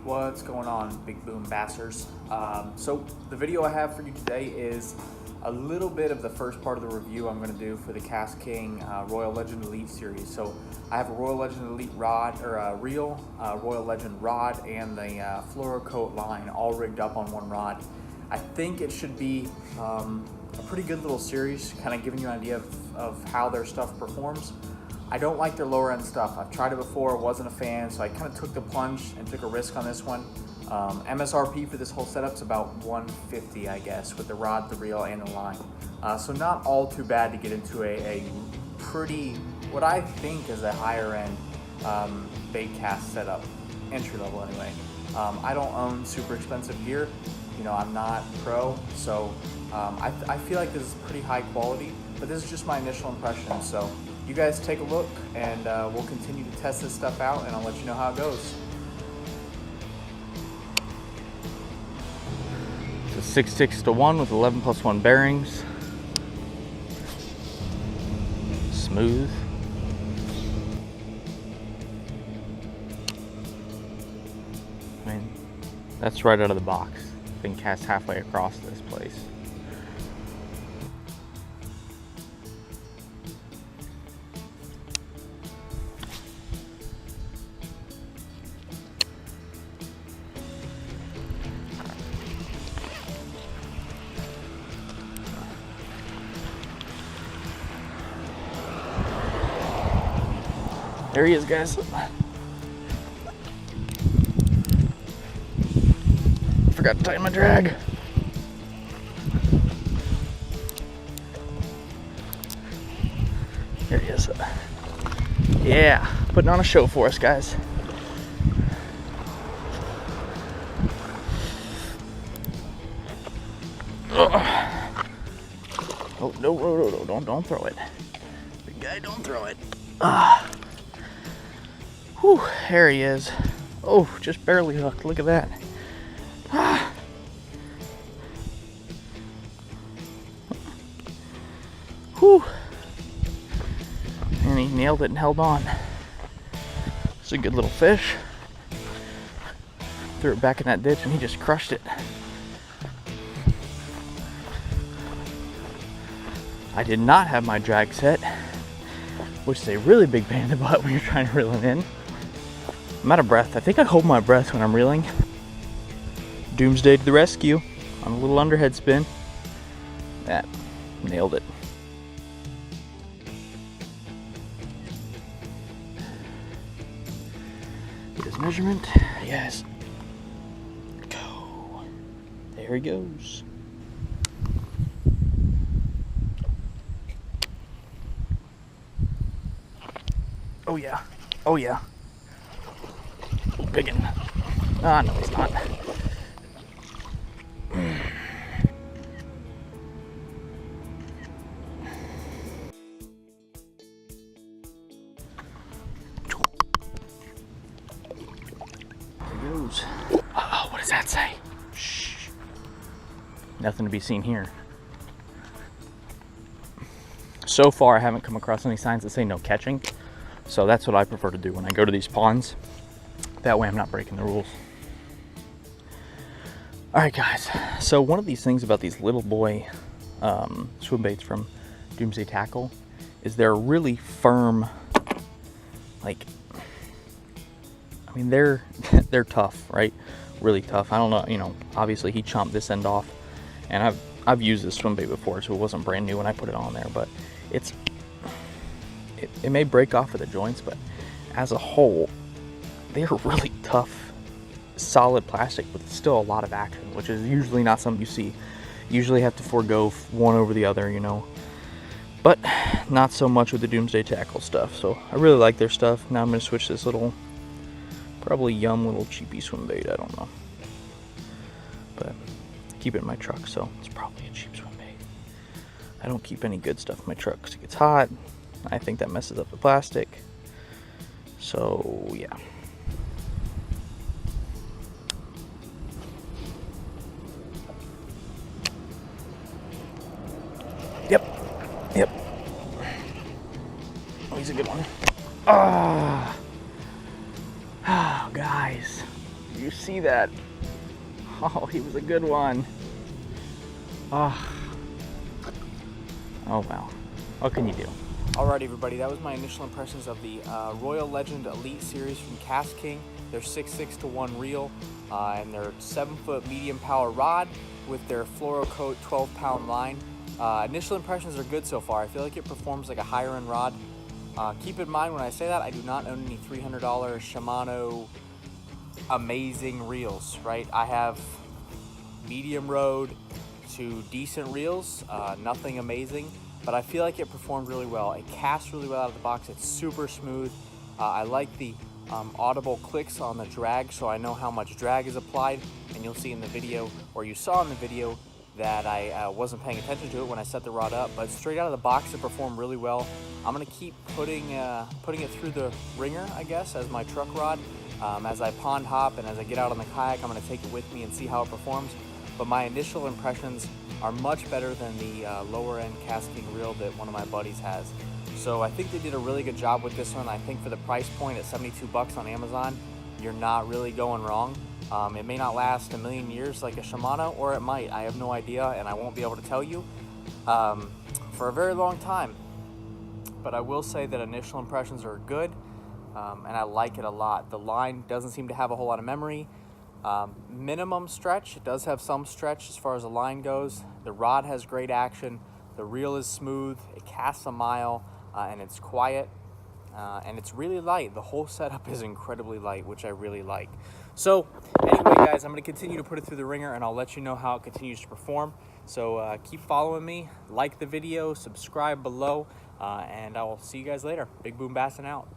What's going on, big boom bassers? So the video I have for you today is a little bit of the first part of the review I'm going to do for the KastKing Royale Legend Elite series. So I have a Royale Legend Elite rod, or a reel, Royale Legend rod, and the Fluorokote line all rigged up on one rod. I think it should be a pretty good little series, kind of giving you an idea of how their stuff performs. I don't like their lower end stuff. I've tried it before, wasn't a fan, so I kind of took the plunge and took a risk on this one. MSRP for this whole setup is about $150, I guess, with the rod, the reel, and the line. So not all too bad to get into a pretty, what I think is a higher end bait cast setup, entry level anyway. I don't own super expensive gear. You know, I'm not pro, so I feel like this is pretty high quality, but this is just my initial impression. So you guys take a look, and we'll continue to test this stuff out, and I'll let you know how it goes. It's a 6.6-to-1 with 11+1 bearings. Smooth. I mean, that's right out of the box. Been cast halfway across this place. There he is, guys. Forgot to tighten my drag. There he is. Yeah, putting on a show for us, guys. Oh, no, don't throw it. Big guy, don't throw it. Whew, there he is. Oh, just barely hooked. Look at that. Whew. And he nailed it and held on. It's a good little fish. Threw it back in that ditch and he just crushed it. I did not have my drag set, which is a really big pain in the butt when you're trying to reel it in. I'm out of breath. I think I hold my breath when I'm reeling. Doomsday to the rescue on a little underhead spin. That nailed it. Get his measurement. Yes. Go. There he goes. Oh yeah. Oh yeah. Big one. Ah, no, he's not. There goes. Oh, what does that say? Shh. Nothing to be seen here. So far, I haven't come across any signs that say no catching. So that's what I prefer to do when I go to these ponds. That way I'm not breaking the rules. All right, guys. So one of these things about these little boy swim baits from Doomsday Tackle is they're really firm. Like, I mean, they're tough, right? Really tough. I don't know, you know, obviously he chomped this end off, and I've used this swim bait before, so it wasn't brand new when I put it on there, but it may break off at the joints, but as a whole, they're really tough, solid plastic with still a lot of action, which is usually not something you see. You usually have to forego one over the other, you know. But not so much with the Doomsday Tackle stuff. So I really like their stuff. Now I'm going to switch this little, probably yum little cheapy swim bait. I don't know. But keep it in my truck, so it's probably a cheap swim bait. I don't keep any good stuff in my truck because it gets hot. I think that messes up the plastic. So yeah. Yep. Oh, he's a good one. Oh, guys. You see that? Oh, he was a good one. Oh well. What can you do? Alright everybody, that was my initial impressions of the Royale Legend Elite series from KastKing. They're 6.6 to 1 reel, and they're 7-foot medium power rod with their Fluorokote 12-pound line. Initial impressions are good so far. I feel like it performs like a higher end rod. Keep in mind when I say that, I do not own any $300 Shimano amazing reels, right? I have medium road to decent reels, nothing amazing, but I feel like it performed really well. It casts really well out of the box. It's super smooth. I like the audible clicks on the drag, so I know how much drag is applied, and you'll see in the video, or you saw in the video, that I wasn't paying attention to it when I set the rod up, but straight out of the box it performed really well. I'm gonna keep putting it through the ringer, I guess, as my truck rod. As I pond hop and as I get out on the kayak, I'm gonna take it with me and see how it performs. But my initial impressions are much better than the lower end KastKing reel that one of my buddies has. So I think they did a really good job with this one. I think for the price point at 72 bucks on Amazon, you're not really going wrong. It may not last a million years like a Shimano, or it might. I have no idea, and I won't be able to tell you for a very long time. But I will say that initial impressions are good, and I like it a lot. The line doesn't seem to have a whole lot of memory. Minimum stretch. It does have some stretch as far as the line goes. The rod has great action. The reel is smooth. It casts a mile, and it's quiet. And it's really light. The whole setup is incredibly light, which I really like. So anyway, guys, I'm going to continue to put it through the ringer, and I'll let you know how it continues to perform. So keep following me, like the video, subscribe below, and I will see you guys later. Big Boom Bassin' out.